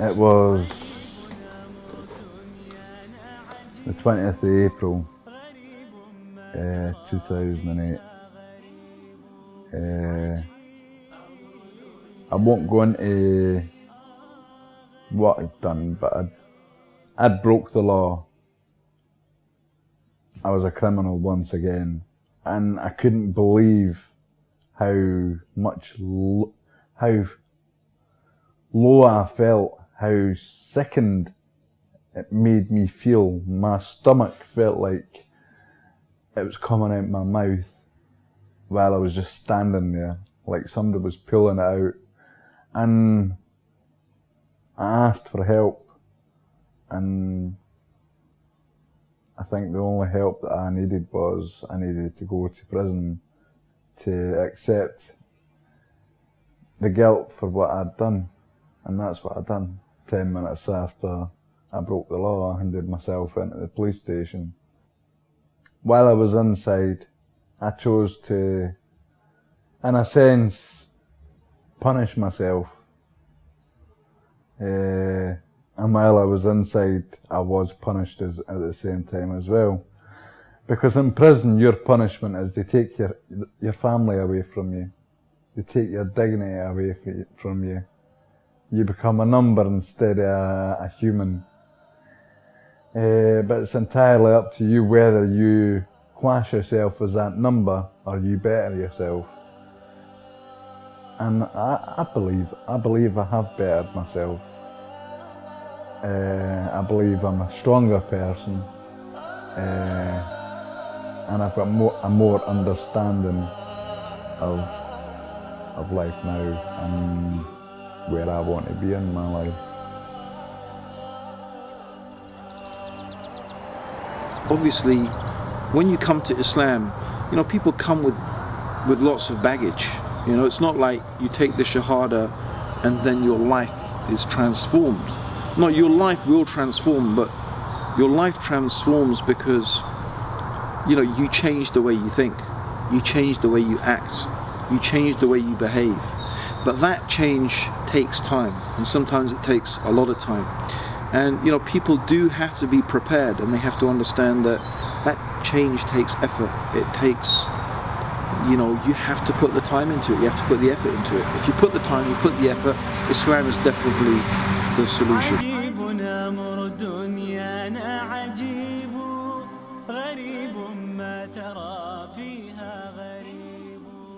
It was the 20th of April, 2008. I won't go into what I'd done, but I'd broke the law. I was a criminal once again, and I couldn't believe how how low I felt, how sickened it made me feel. My stomach felt like it was coming out my mouth while I was just standing there, like somebody was pulling it out. And I asked for help, and I think the only help that I needed was I needed to go to prison to accept the guilt for what I'd done. And that's what I'd done. 10 minutes after I broke the law, I handed myself into the police station. While I was inside, I chose to, in a sense, punish myself. And while I was inside, I was punished at the same time as well. Because in prison, your punishment is they take your family away from you. They take your dignity away from you. You become a number instead of a human. But it's entirely up to you whether you class yourself as that number or you better yourself. And I believe I have bettered myself. I believe I'm a stronger person, and I've got a more understanding of life now and where I want to be in my life. Obviously, when you come to Islam, you know, people come with lots of baggage. You know, it's not like you take the Shahada and then your life is transformed. No, your life will transform, but your life transforms because, you know, you change the way you think, you change the way you act, you change the way you behave. But that change takes time, and sometimes it takes a lot of time. And, you know, people do have to be prepared, and they have to understand that that change takes effort. It takes, you know, you have to put the time into it, you have to put the effort into it. If you put the time, you put the effort, Islam is definitely the solution.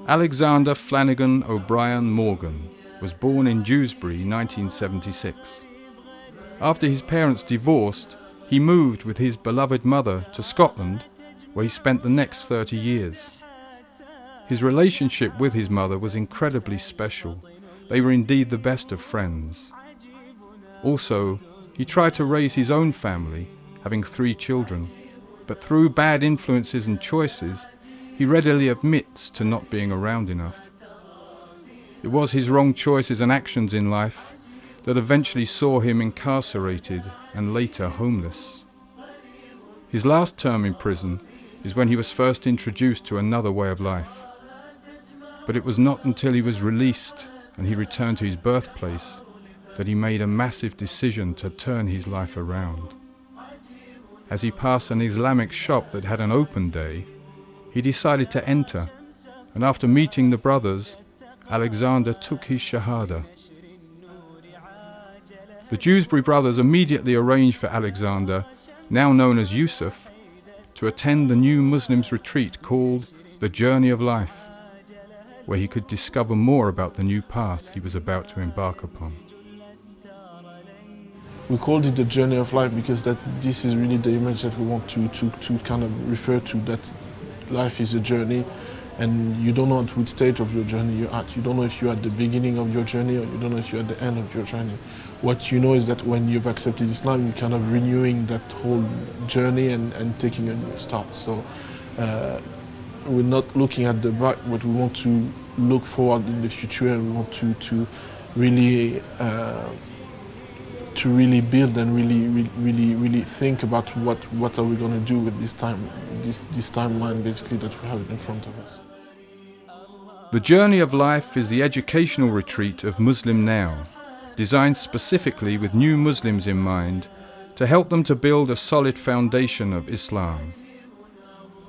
Alexander Flanagan O'Brien Morgan was born in Dewsbury, 1976. After his parents divorced, he moved with his beloved mother to Scotland, where he spent the next 30 years. His relationship with his mother was incredibly special. They were indeed the best of friends. Also, he tried to raise his own family, having 3 children, but through bad influences and choices, he readily admits to not being around enough. It was his wrong choices and actions in life that eventually saw him incarcerated and later homeless. His last term in prison is when he was first introduced to another way of life. But it was not until he was released and he returned to his birthplace that he made a massive decision to turn his life around. As he passed an Islamic shop that had an open day, he decided to enter, and after meeting the brothers, Alexander took his Shahada. The Dewsbury brothers immediately arranged for Alexander, now known as Yusuf, to attend the new Muslims retreat called the Journey of Life, where he could discover more about the new path he was about to embark upon. We called it the Journey of Life because this is really the image that we want to kind of refer to, that life is a journey, and you don't know at which stage of your journey you're at. You don't know if you're at the beginning of your journey, or you don't know if you're at the end of your journey. What you know is that when you've accepted Islam, you're kind of renewing that whole journey and taking a new start. So we're not looking at the back, but we want to look forward in the future, and we want to really build and really think about what are we going to do with this timeline basically that we have in front of us. The Journey of Life is the educational retreat of Muslim Now, designed specifically with new Muslims in mind to help them to build a solid foundation of Islam.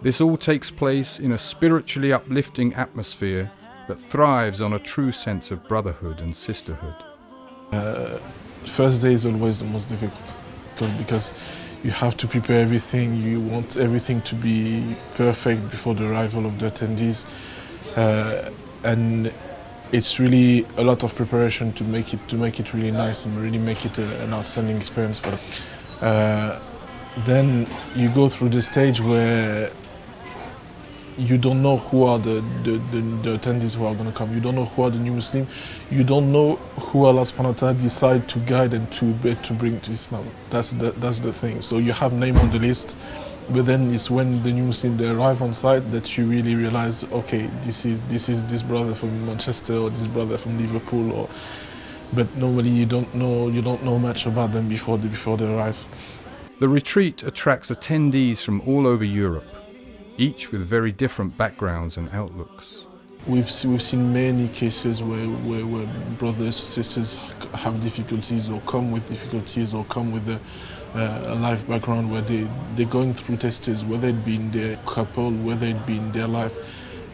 This all takes place in a spiritually uplifting atmosphere that thrives on a true sense of brotherhood and sisterhood. First day is always the most difficult because you have to prepare everything. You want everything to be perfect before the arrival of the attendees, and it's really a lot of preparation to make it really nice and really make it an outstanding experience for them. Then you go through the stage where you don't know who are the attendees who are going to come. You don't know who are the new Muslims. You don't know who Allah subhanahu wa ta'ala decide to guide and to bring to Islam. That's the thing. So you have name on the list, but then it's when the new Muslim they arrive on site that you really realize, okay, this is this brother from Manchester or this brother from Liverpool, but normally you don't know much about them before they arrive. The retreat attracts attendees from all over Europe, each with very different backgrounds and outlooks. We've seen many cases where brothers or sisters have difficulties or come with difficulties or come with a life background where they're going through tests, whether it be in their couple, whether it be in their life.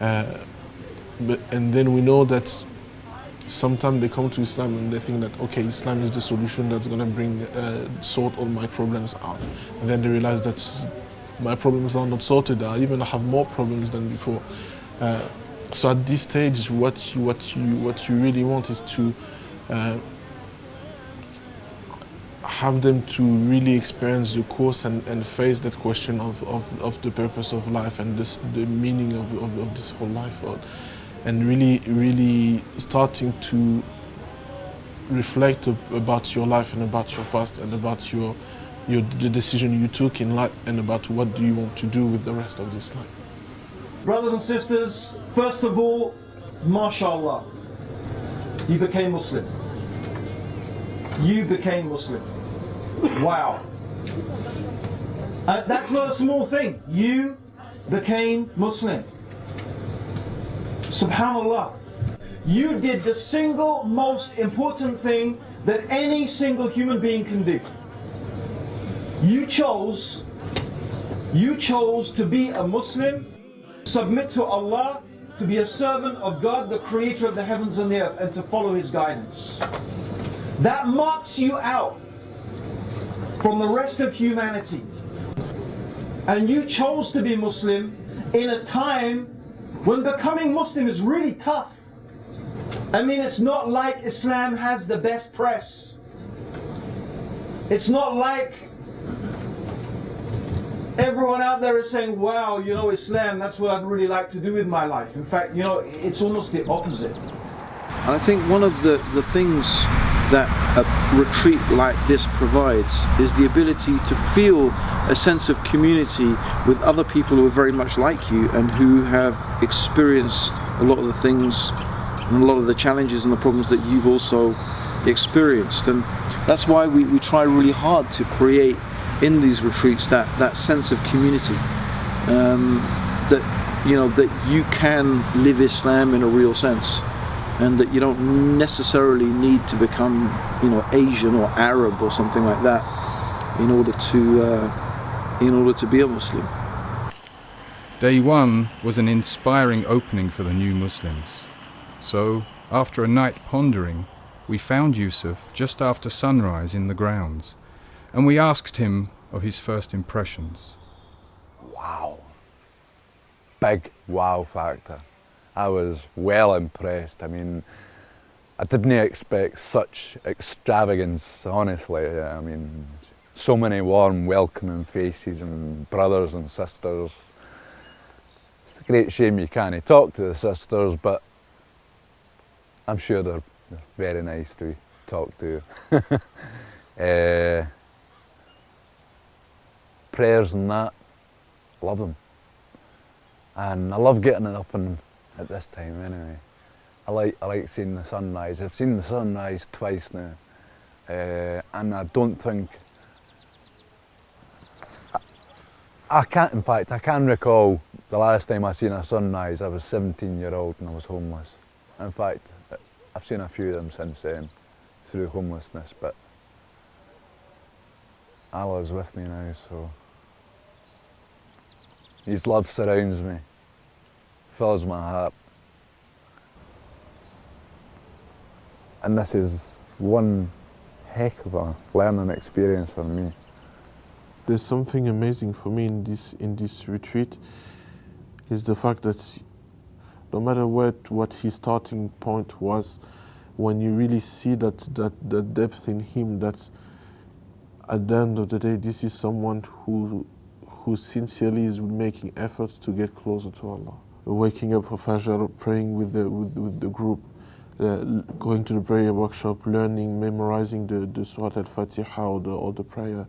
And then we know that sometimes they come to Islam and they think that, okay, Islam is the solution that's going to sort all my problems out. And then they realize that my problems are not sorted. I even have more problems than before. So at this stage, what you really want is to have them to really experience the course and face that question of the purpose of life and the meaning of this whole life, and really starting to reflect about your life and about your past and about the decision you took in life and about what do you want to do with the rest of this life. Brothers and sisters, first of all, mashallah, you became Muslim. You became Muslim. Wow. That's not a small thing. You became Muslim. Subhanallah. You did the single most important thing that any single human being can do. You chose to be a Muslim, submit to Allah, to be a servant of God, the creator of the heavens and the earth, and to follow His guidance. That marks you out from the rest of humanity. And you chose to be Muslim in a time when becoming Muslim is really tough. I mean, it's not like Islam has the best press. It's not like everyone out there is saying, wow, you know, Islam, that's what I'd really like to do with my life. In fact, you know, it's almost the opposite. And I think one of the things that a retreat like this provides is the ability to feel a sense of community with other people who are very much like you and who have experienced a lot of the things and a lot of the challenges and the problems that you've also experienced. And that's why we try really hard to create in these retreats that sense of community, that you can live Islam in a real sense, and that you don't necessarily need to become, Asian or Arab or something like that in order to be a Muslim. Day one was an inspiring opening for the new Muslims. So, after a night pondering, we found Yusuf just after sunrise in the grounds, and we asked him of his first impressions. Wow. Big wow factor. I was well impressed. I mean, I didn't expect such extravagance, honestly. I mean, so many warm, welcoming faces and brothers and sisters. It's a great shame you can't talk to the sisters, but I'm sure they're very nice to talk to. Prayers and that, love them. And I love getting it up and at this time anyway. I like seeing the sunrise. I've seen the sunrise twice now, and I don't think I can recall the last time I seen a sunrise. I was 17-year-old and I was homeless. In fact, I've seen a few of them since then, through homelessness, but Allah's with me now, so His love surrounds me, fills my heart. And this is one heck of a learning experience for me. There's something amazing for me in this retreat, is the fact that no matter what his starting point was, when you really see that depth in him, that at the end of the day, this is someone who sincerely is making efforts to get closer to Allah. Waking up for Fajr, praying with the group, going to the prayer workshop, learning, memorizing the Surah Al-Fatiha or the prayer,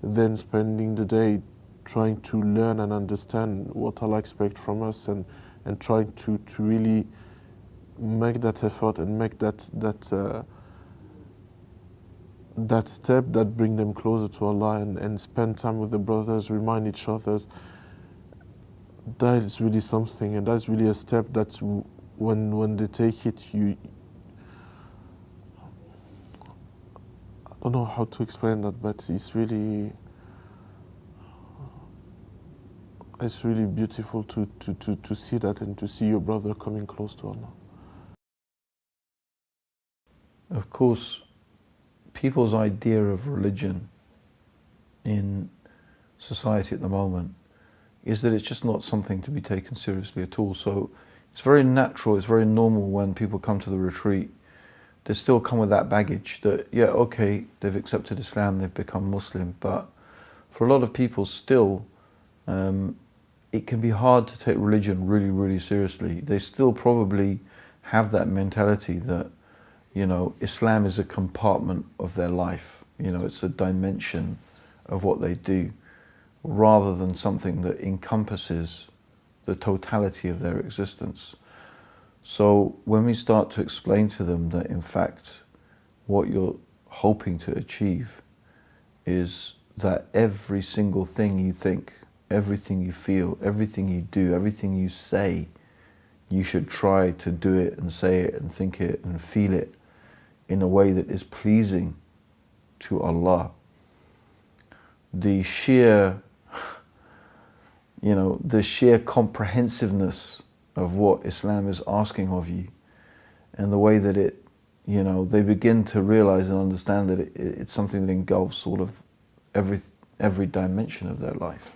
then spending the day trying to learn and understand what Allah expects from us, and trying to really make that effort and make that step that bring them closer to Allah, and spend time with the brothers, remind each other. That is really something, and that's really a step that when they take it, I don't know how to explain that, but it's really beautiful to see that, and to see your brother coming close to Allah. Of course, people's idea of religion in society at the moment is that it's just not something to be taken seriously at all. So it's very natural, it's very normal when people come to the retreat, they still come with that baggage that, yeah, okay, they've accepted Islam, they've become Muslim, but for a lot of people still, it can be hard to take religion really, really seriously. They still probably have that mentality that, you know, Islam is a compartment of their life. You know, it's a dimension of what they do, rather than something that encompasses the totality of their existence. So when we start to explain to them that, in fact, what you're hoping to achieve is that every single thing you think, everything you feel, everything you do, everything you say, you should try to do it and say it and think it and feel it in a way that is pleasing to Allah. The sheer, you know, the sheer comprehensiveness of what Islam is asking of you, and the way that it, you know, they begin to realize and understand that it's something that engulfs sort of every dimension of their life.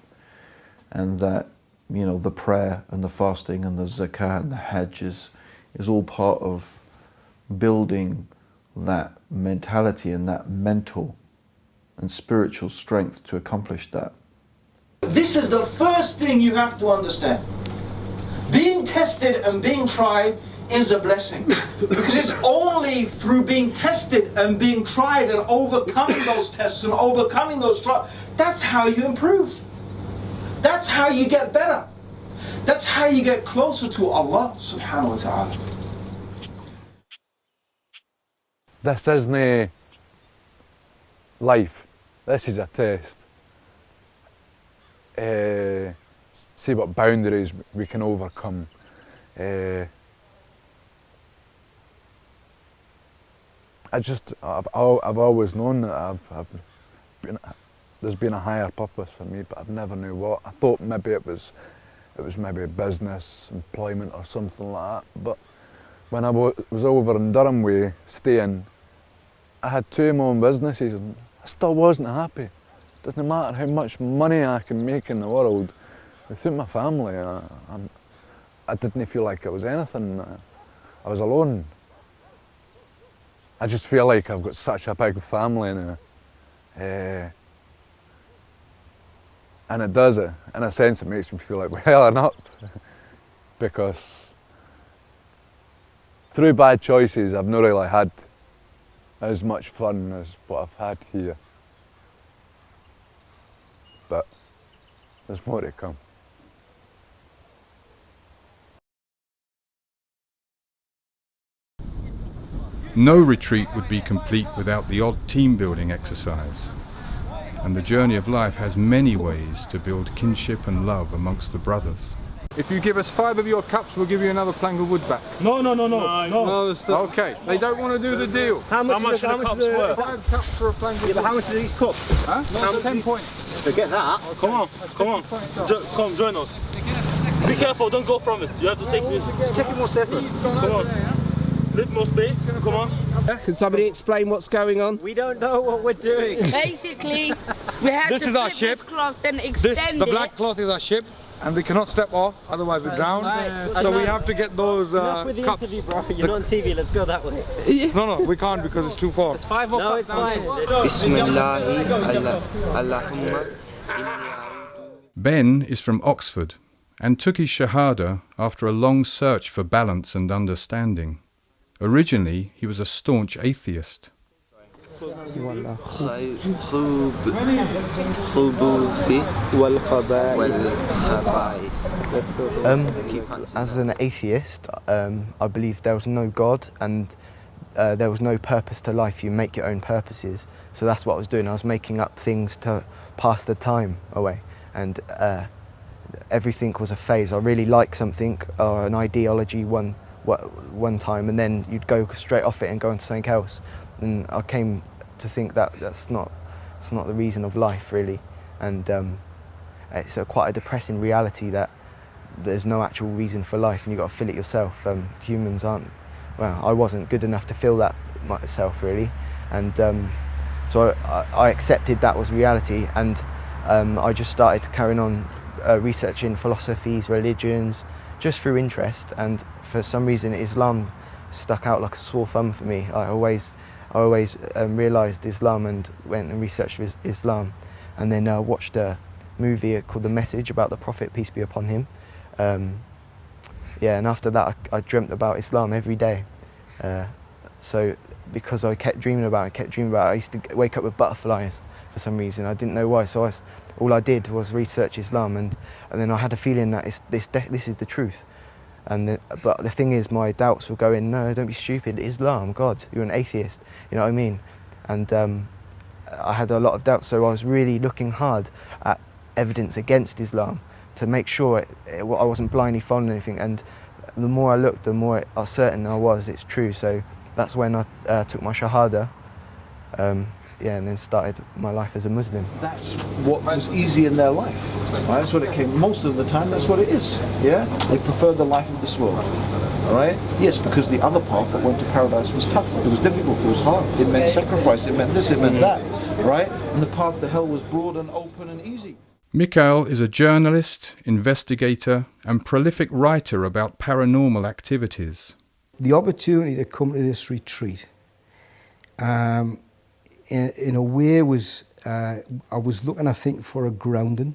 And that, you know, the prayer and the fasting and the zakah and the hajj is all part of building that mentality and that mental and spiritual strength to accomplish that. This is the first thing you have to understand. Being tested and being tried is a blessing, because it's only through being tested and being tried and overcoming those tests and overcoming those trials, that's how you improve. That's how you get better. That's how you get closer to Allah subhanahu wa ta'ala. This isn't life, this is a test. See what boundaries we can overcome. I've always known that there's been a higher purpose for me, but I've never knew what. I thought maybe it was maybe business, employment or something like that. But when I was over in Durham way staying, I had 2 of my own businesses and I still wasn't happy. Doesn't matter how much money I can make in the world, without my family, I didn't feel like it was anything. I was alone. I just feel like I've got such a big family now. And it does it. In a sense, it makes me feel like we're welling up. Because through bad choices, I've not really had as much fun as what I've had here. But there's more to come. No retreat would be complete without the odd team-building exercise. And the journey of life has many ways to build kinship and love amongst the brothers. If you give us 5 of your cups, we'll give you another plank of wood back. No. Okay, they don't want to do the deal. How much are the cups worth? 5 cups for a plank of wood. But how much are these cups? Huh? No, 10 points. Forget that. Come on. Come, join us. Be careful, don't go from it. You have to take this. Take it more separate. Come on. Little more space. Come on. Can somebody explain what's going on? We don't know what we're doing. Basically, we have This to is our flip ship. this cloth and extend The black cloth is our ship, and we cannot step off, otherwise we drown. Right. So we have to get those Enough with the cups. interview, bro. You're not on TV. Let's go that way. No, we can't because it's too far. There's 5 more cups. It's fine. Ben is from Oxford and took his Shahada after a long search for balance and understanding. Originally, he was a staunch atheist. As an atheist, I believe there was no God and there was no purpose to life. You make your own purposes. So that's what I was doing. I was making up things to pass the time away. And everything was a phase. I really liked something or an ideology one one time, and then you'd go straight off it and go into something else. And I came to think that it's not the reason of life, really. And it's quite a depressing reality that there's no actual reason for life, and you've got to fill it yourself. Humans aren't, well, I wasn't good enough to fill that myself, really. And so I accepted that was reality, and I just started carrying on researching philosophies, religions, just through interest. And for some reason Islam stuck out like a sore thumb for me. I always realised Islam and went and researched Islam, and then watched a movie called The Message about the Prophet, peace be upon him. Yeah, and after that I dreamt about Islam every day. So because I kept dreaming about it, I used to wake up with butterflies for some reason. I didn't know why, so all I did was research Islam, and then I had a feeling that this is the truth. But the thing is, my doubts were going, no, don't be stupid, Islam, God, you're an atheist, you know what I mean? And I had a lot of doubts, so I was really looking hard at evidence against Islam to make sure I wasn't blindly following anything. And the more I looked, the more certain I was it's true. So that's when I took my Shahada, yeah, and then started my life as a Muslim. That's what was easy in their life. Right? That's what it came. Most of the time, that's what it is. Yeah, they preferred the life of this world. All right. Yes, because the other path that went to paradise was tough. It was difficult. It was hard. It meant sacrifice. It meant this. It meant that. Right. And the path to hell was broad and open and easy. Mikhail is a journalist, investigator, and prolific writer about paranormal activities. The opportunity to come to this retreat, in a way, was I was looking, I think, for a grounding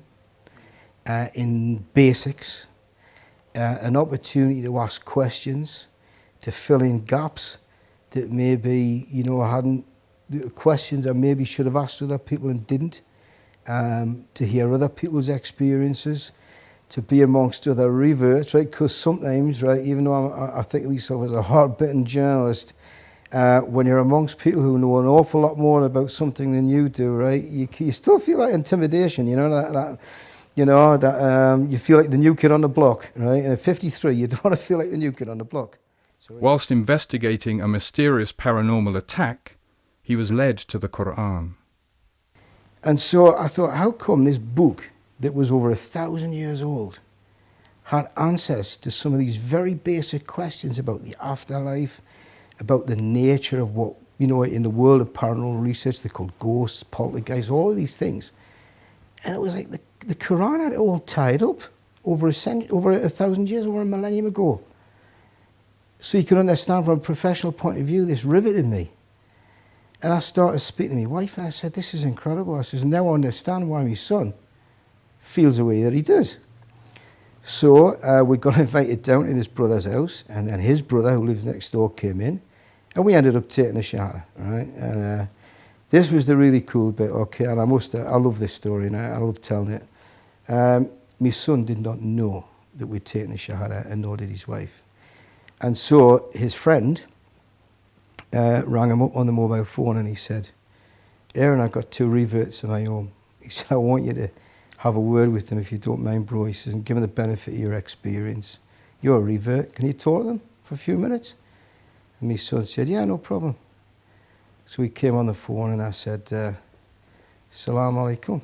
in basics, an opportunity to ask questions, to fill in gaps that maybe, you know, I hadn't, questions I maybe should have asked other people and didn't, to hear other people's experiences, to be amongst other reverts, right? Because sometimes, right, even though I think of myself as a hard-bitten journalist, when you're amongst people who know an awful lot more about something than you do, right, you still feel that intimidation, you know, you feel like the new kid on the block, right? And at 53, you don't want to feel like the new kid on the block. So, whilst investigating a mysterious paranormal attack, he was led to the Quran. And so I thought, how come this book that was over 1,000 years old had answers to some of these very basic questions about the afterlife, about the nature of what, you know, in the world of paranormal research, they're called ghosts, poltergeists, all of these things. And it was like the Quran had it all tied up over 1,000 years, over a millennium ago. So you can understand from a professional point of view, this riveted me. And I started speaking to my wife, and I said, this is incredible. I said, now I understand why my son feels the way that he does. So we got invited down to this brother's house, and then his brother, who lives next door, came in, and we ended up taking the Shahada, right? And this was the really cool bit, okay, and I love this story, and I love telling it. My son did not know that we'd taken the Shahada, and nor did his wife. And so his friend rang him up on the mobile phone, and he said, Aaron, I've got 2 reverts in my home. He said, I want you to have a word with them if you don't mind, bro. He says, and give them the benefit of your experience. You're a revert. Can you talk to them for a few minutes? And my son said, yeah, no problem. So he came on the phone and I said, Salam alaikum.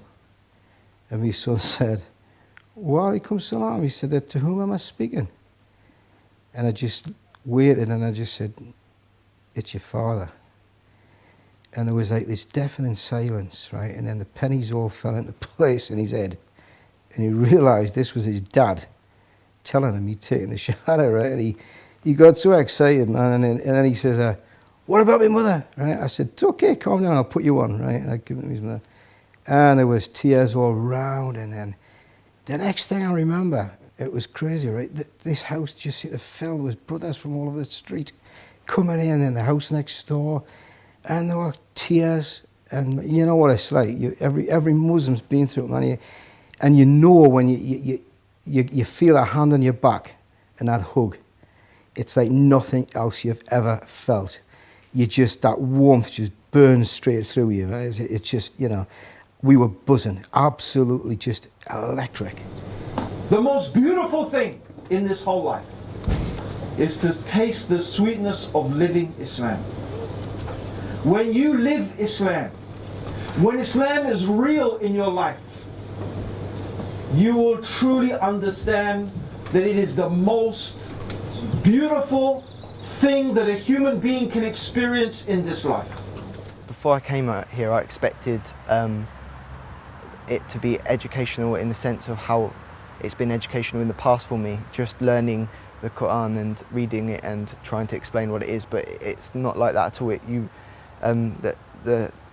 And my son said, wa alaikum salam. He said, to whom am I speaking? And I just waited and I just said, it's your father. And there was like this deafening silence, right? And then the pennies all fell into place in his head. And he realised this was his dad telling him he'd taken the shahada, right? And he got so excited, man. And then he says, what about my mother? Right? I said, it's okay, calm down, I'll put you on, right? And I give him his mother. And there was tears all round. And then the next thing I remember, it was crazy, right? This house just seemed to fill. There was brothers from all over the street coming in, and the house next door. And there were tears, and you know what it's like. Every Muslim's been through it, man. And you know when you feel a hand on your back and that hug, it's like nothing else you've ever felt. That warmth just burns straight through you. Right? It's just, you know, we were buzzing, absolutely just electric. The most beautiful thing in this whole life is to taste the sweetness of living Islam. When you live Islam, when Islam is real in your life, you will truly understand that it is the most beautiful thing that a human being can experience in this life. Before I came out here, I expected it to be educational in the sense of how it's been educational in the past for me, just learning the Quran and reading it and trying to explain what it is, but it's not like that at all.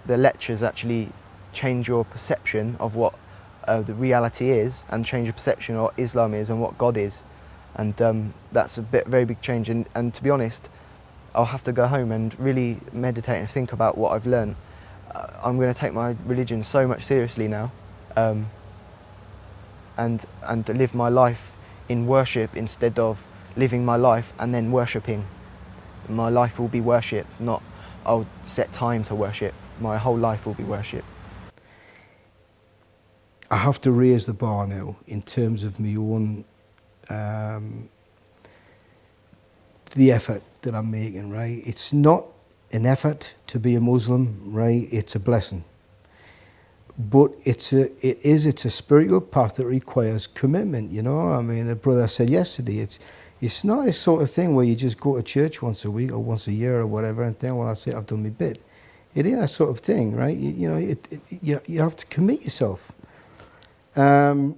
The lectures actually change your perception of what the reality is, and change your perception of what Islam is and what God is, and that's a very big change. And to be honest, I'll have to go home and really meditate and think about what I've learned. I'm going to take my religion so much seriously now, and live my life in worship instead of living my life and then worshipping. My life will be worship, not I'll set time to worship. My whole life will be worship. I have to raise the bar now in terms of my own, the effort that I'm making, right? It's not an effort to be a Muslim, right? It's a blessing. But it's a spiritual path that requires commitment, you know? I mean, a brother said yesterday, it's not this sort of thing where you just go to church once a week or once a year or whatever and think, well, that's it, I've done my bit. It ain't that sort of thing, right? You have to commit yourself. So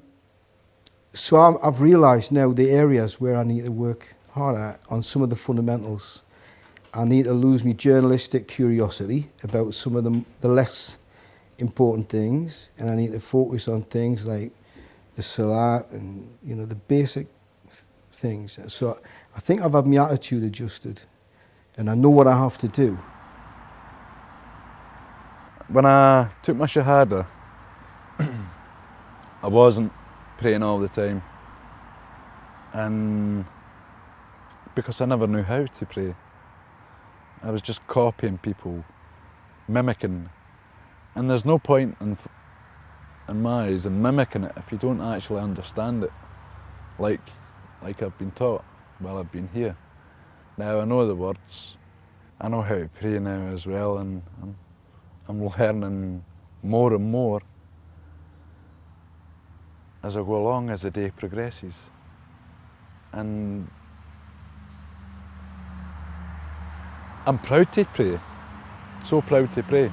I've realised now the areas where I need to work harder on some of the fundamentals. I need to lose my journalistic curiosity about some of the less important things, and I need to focus on things like the salat and, you know, the basic things. So I think I've had my attitude adjusted, and I know what I have to do. When I took my shahada, I wasn't praying all the time, and because I never knew how to pray, I was just copying people, mimicking, and there's no point in my eyes in mimicking it if you don't actually understand it, like I've been taught while I've been here. Now I know the words, I know how to pray now as well, and I'm learning more and more as I go along, as the day progresses. And I'm proud to pray, so proud to pray.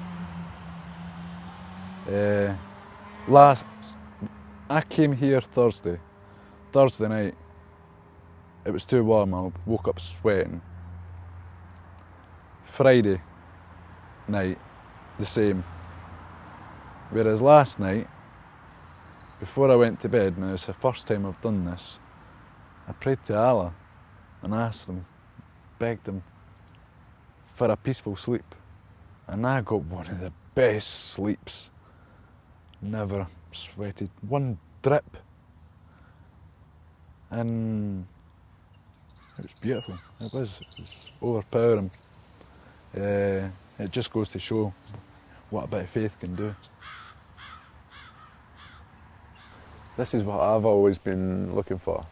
I came here Thursday night, it was too warm, I woke up sweating. Friday night, the same. Whereas last night, before I went to bed, and it's the first time I've done this, I prayed to Allah and asked him, begged him for a peaceful sleep. And I got one of the best sleeps. Never sweated one drip. And it was beautiful. It was overpowering. It just goes to show what a bit of faith can do. This is what I've always been looking for.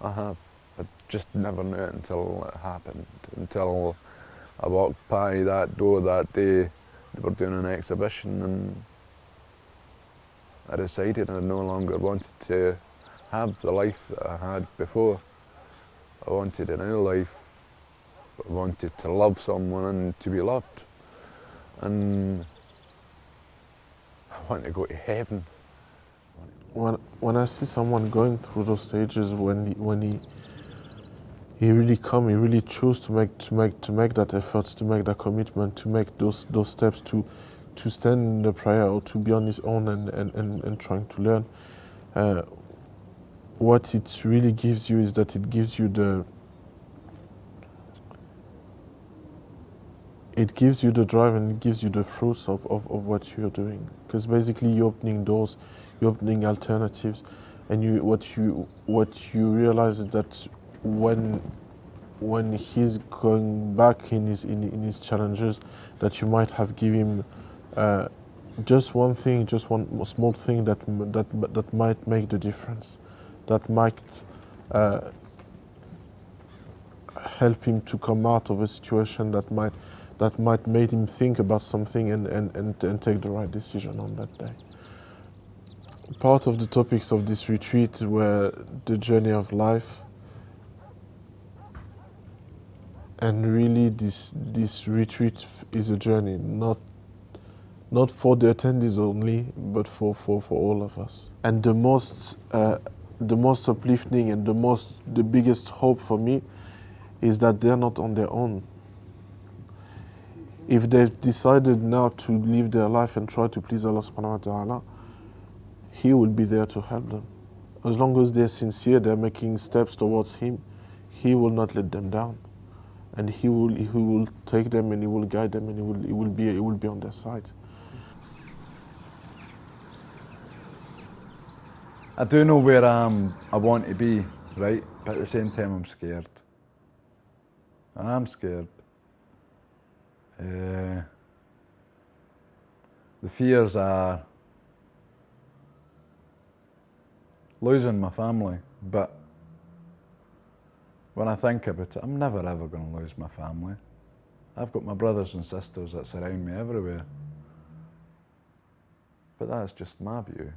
I have. I just never knew it until it happened. Until I walked by that door that day, they were doing an exhibition, and I decided I no longer wanted to have the life that I had before. I wanted a new life. I wanted to love someone and to be loved. And I want to go to heaven. When I see someone going through those stages, when he really chose to make that effort, to make that commitment, to make those steps, to stand in the prayer or to be on his own and trying to learn. What it really gives you is that it gives you the drive, and it gives you the fruits of what you're doing. Because basically you're opening doors, you're opening alternatives, and what you realize is that when he's going back in his challenges, that you might have given him just one thing, just one small thing that might make the difference, that might help him to come out of a situation that might make him think about something and take the right decision on that day. Part of the topics of this retreat were the journey of life, and really this retreat is a journey, not for the attendees only, but for all of us. And the most uplifting and the biggest hope for me is that they're not on their own. If they've decided now to live their life and try to please Allah subhanahu wa ta'ala, He will be there to help them. As long as they're sincere, they're making steps towards Him, He will not let them down. And He will take them, and He will guide them, and He will be on their side. I do know where I want to be, right? But at the same time, I'm scared. I am scared. The fears are losing my family, but when I think about it, I'm never ever going to lose my family. I've got my brothers and sisters that surround me everywhere. But that's just my view.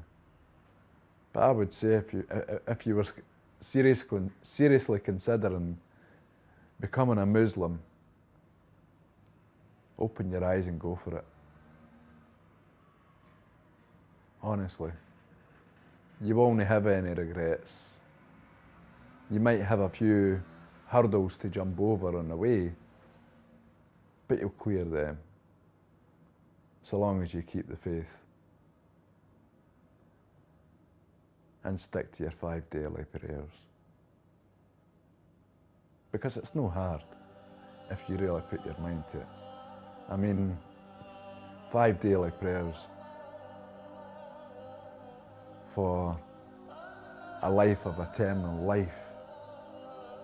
But I would say if you were seriously considering becoming a Muslim, open your eyes and go for it. Honestly. You won't have any regrets. You might have a few hurdles to jump over on the way, but you'll clear them, so long as you keep the faith and stick to your 5 daily prayers. Because it's no hard if you really put your mind to it. I mean, 5 daily prayers for a life of eternal life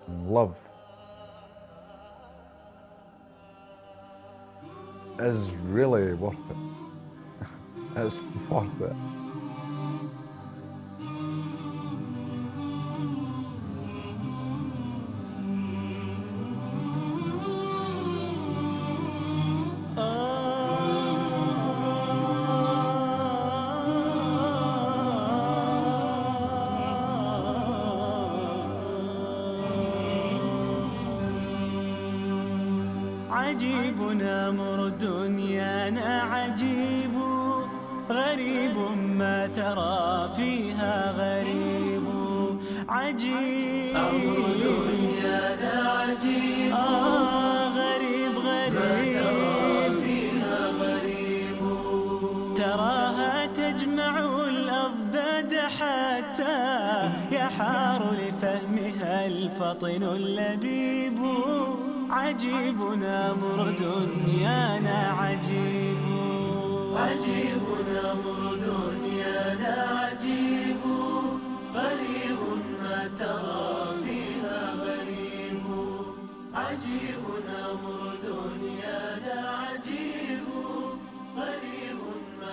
and love is really worth it. It's worth it. عجيب أمر دنيانا عجيب غريب ما ترى فيها غريب عجيب أمر دنيانا عجيب غريب ما ترى فيها غريب تراها تجمع الأضداد حتى يحار لفهمها الفطن اللبيب عجيب أمر دنيانا عجيب عجيب أمر دنيانا عجيب غريب ما ترى فيها